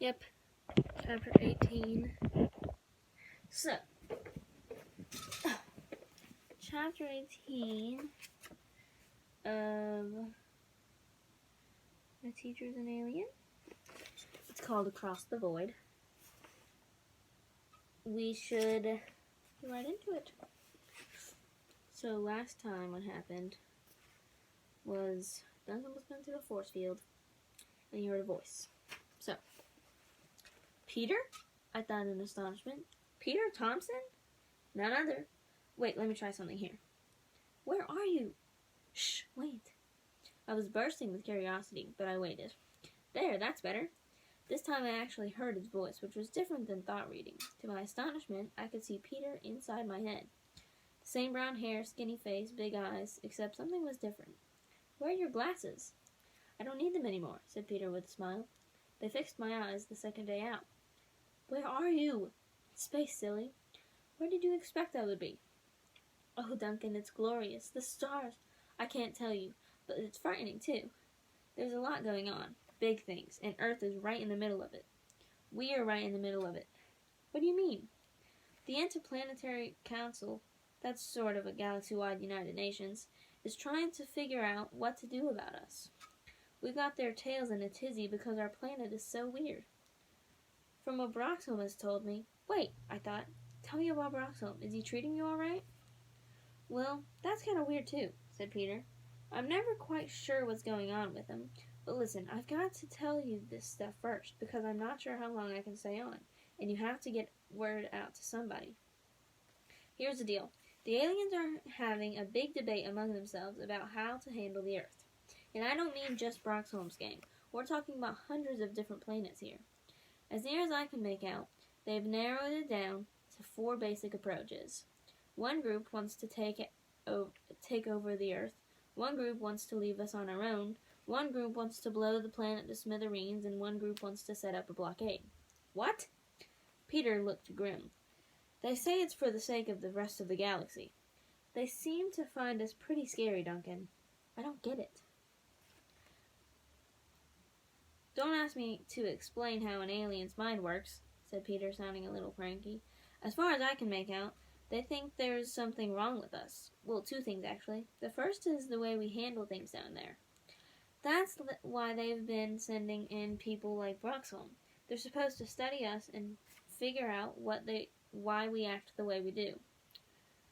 Yep, chapter 18. So, chapter 18 of My Teacher's an Alien. It's called Across the Void. We should get right into it. So last time what happened was Duncan was going through a force field and he heard a voice. So, Peter? I thought in astonishment. Peter Thompson? None other. Wait, let me try something here. Where are you? Shh, wait. I was bursting with curiosity, but I waited. There, that's better. This time I actually heard his voice, which was different than thought reading. To my astonishment, I could see Peter inside my head. The same brown hair, skinny face, big eyes, except something was different. Where are your glasses? I don't need them anymore, said Peter with a smile. They fixed my eyes the second day out. Where are you? Space, silly. Where did you expect I would be? Oh, Duncan, it's glorious. The stars. I can't tell you, but it's frightening, too. There's a lot going on. Big things, and Earth is right in the middle of it. We are right in the middle of it. What do you mean? The Interplanetary Council, that's sort of a galaxy-wide United Nations, is trying to figure out what to do about us. We've got their tails in a tizzy because our planet is so weird. From what Broxholm has told me... Wait, I thought. Tell me about Broxholm. Is he treating you all right? Well, that's kind of weird too, said Peter. I'm never quite sure what's going on with him. But listen, I've got to tell you this stuff first, because I'm not sure how long I can stay on, and you have to get word out to somebody. Here's the deal. The aliens are having a big debate among themselves about how to handle the Earth. And I don't mean just Broxholm's gang. We're talking about hundreds of different planets here. As near as I can make out, they've narrowed it down to 4 basic approaches. One group wants to take over the Earth. One group wants to leave us on our own. One group wants to blow the planet to smithereens, and one group wants to set up a blockade. What? Peter looked grim. They say it's for the sake of the rest of the galaxy. They seem to find us pretty scary, Duncan. I don't get it. Don't ask me to explain how an alien's mind works, said Peter, sounding a little cranky. As far as I can make out, they think there's something wrong with us. Well, 2 things, actually. The first is the way we handle things down there. That's why they've been sending in people like Broxholm. They're supposed to study us and figure out why we act the way we do.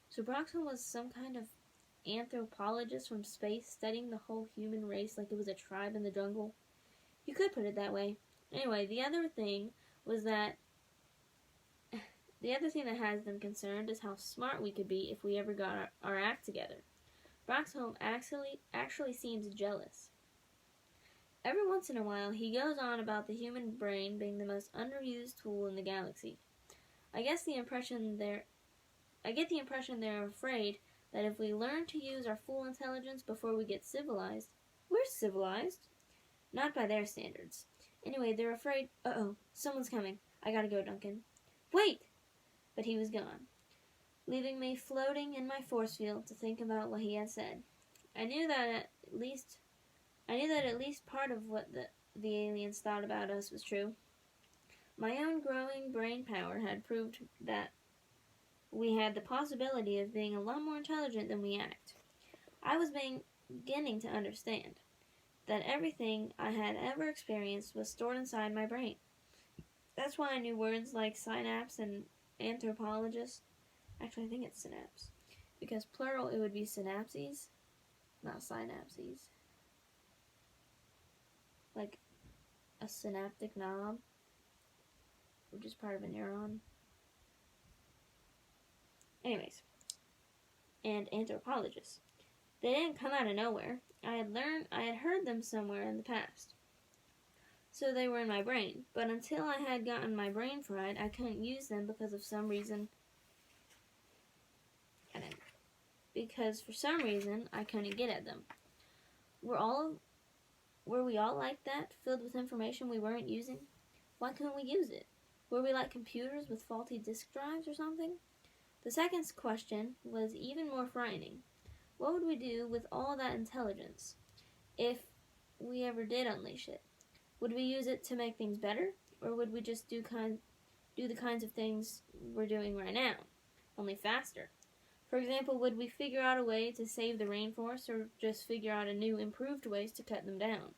So Broxholm was some kind of anthropologist from space studying the whole human race like it was a tribe in the jungle. You could put it that way. Anyway, the other thing that has them concerned is how smart we could be if we ever got our act together. Broxholm actually seems jealous. Every once in a while, he goes on about the human brain being the most underused tool in the galaxy. I get the impression they're afraid that if we learn to use our full intelligence before we get civilized, we're civilized. Not by their standards. Anyway, they're afraid... Uh-oh, someone's coming. I gotta go, Duncan. Wait! But he was gone, leaving me floating in my force field to think about what he had said. I knew that at least part of what the aliens thought about us was true. My own growing brain power had proved that we had the possibility of being a lot more intelligent than we act. I was beginning to understand that everything I had ever experienced was stored inside my brain. That's why I knew words like synapse and anthropologist. Actually, I think it's synapse. Because plural, it would be synapses, not synapses. Like a synaptic knob, which is part of a neuron. Anyways, and anthropologists. They didn't come out of nowhere. I had heard them somewhere in the past. So they were in my brain. But until I had gotten my brain fried, I couldn't use them because of some reason. Because for some reason, I couldn't get at them. Were we all like that, filled with information we weren't using? Why couldn't we use it? Were we like computers with faulty disk drives or something? The second question was even more frightening. What would we do with all that intelligence if we ever did unleash it? Would we use it to make things better, Or would we just do the kinds of things we're doing right now, only faster? For example, would we figure out a way to save the rainforest, or just figure out a new, improved ways to cut them down?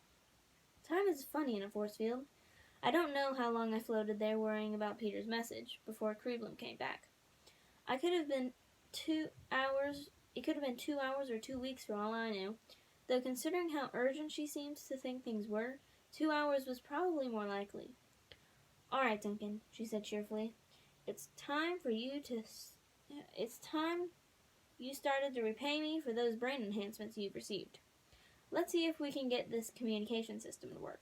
Time is funny in a force field. I don't know how long I floated there worrying about Peter's message before Cleveland came back. It could have been 2 hours or 2 weeks for all I knew, though considering how urgent she seems to think things were, 2 hours was probably more likely. "All right, Duncan," she said cheerfully. It's time you started to repay me for those brain enhancements you've received. Let's see if we can get this communication system to work."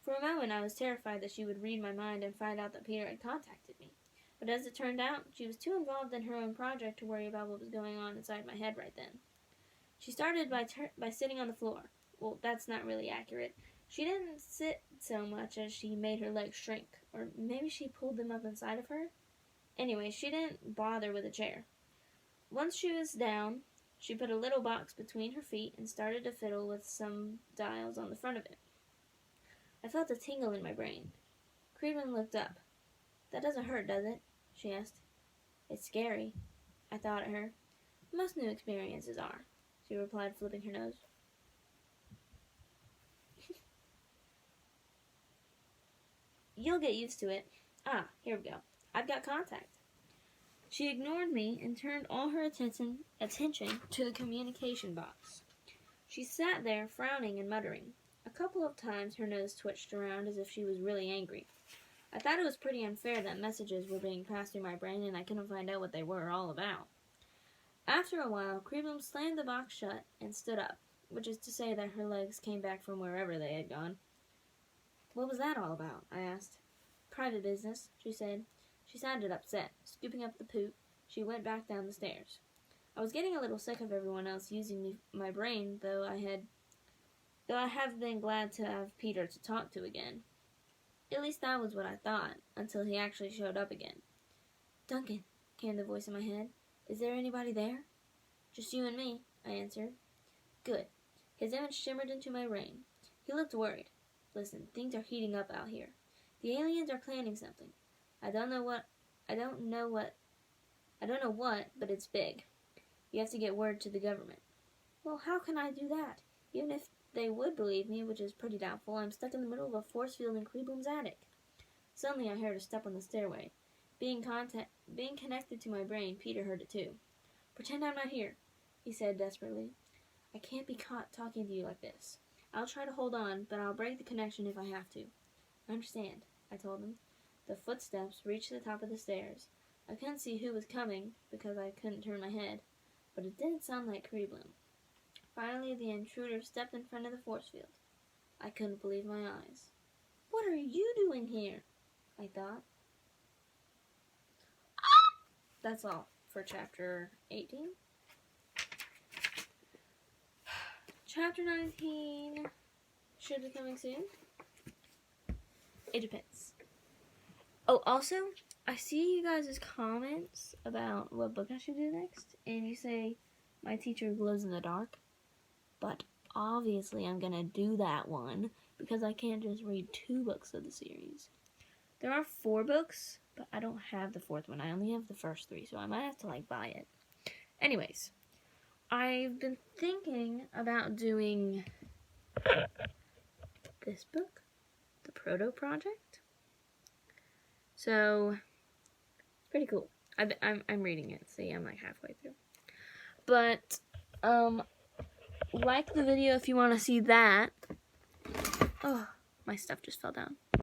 For a moment I was terrified that she would read my mind and find out that Peter had contacted me. But as it turned out, she was too involved in her own project to worry about what was going on inside my head right then. She started by sitting on the floor. Well, that's not really accurate. She didn't sit so much as she made her legs shrink, or maybe she pulled them up inside of her. Anyway, she didn't bother with a chair. Once she was down, she put a little box between her feet and started to fiddle with some dials on the front of it. I felt a tingle in my brain. Cleveland looked up. "That doesn't hurt, does it?" she asked. "It's scary," I thought at her. "Most new experiences are," she replied, flipping her nose. "You'll get used to it. Ah, here we go. I've got contact." She ignored me and turned all her attention to the communication box. She sat there, frowning and muttering. A couple of times her nose twitched around as if she was really angry. I thought it was pretty unfair that messages were being passed through my brain and I couldn't find out what they were all about. After a while, Cleveland slammed the box shut and stood up, which is to say that her legs came back from wherever they had gone. "What was that all about?" I asked. "Private business," she said. She sounded upset. Scooping up the poop, she went back down the stairs. I was getting a little sick of everyone else using my brain, though I have been glad to have Peter to talk to again. At least that was what I thought, until he actually showed up again. "Duncan," came the voice in my head. "Is there anybody there?" "Just you and me," I answered. "Good." His image shimmered into my brain. He looked worried. "Listen, things are heating up out here. The aliens are planning something. I don't know what, but it's big. You have to get word to the government." "Well, how can I do that? Even if they would believe me, which is pretty doubtful, I'm stuck in the middle of a force field in Cleveland's attic." Suddenly I heard a step on the stairway. Being connected to my brain, Peter heard it too. "Pretend I'm not here," he said desperately. "I can't be caught talking to you like this. I'll try to hold on, but I'll break the connection if I have to." "I understand," I told him. The footsteps reached the top of the stairs. I couldn't see who was coming because I couldn't turn my head, but it didn't sound like Cleveland. Finally, the intruder stepped in front of the force field. I couldn't believe my eyes. "What are you doing here?" I thought. That's all for chapter 18. Chapter 19 should be coming soon. It depends. Oh, also, I see you guys' comments about what book I should do next, and you say my teacher glows in the dark, but obviously I'm gonna do that one because I can't just read 2 books of the series. There are 4 books, but I don't have the 4th one. I only have the first 3, so I might have to buy it. Anyways, I've been thinking about doing this book, The Proto Project. So it's pretty cool. I'm reading it. See, I'm halfway through. But like the video if you want to see that. Oh, my stuff just fell down.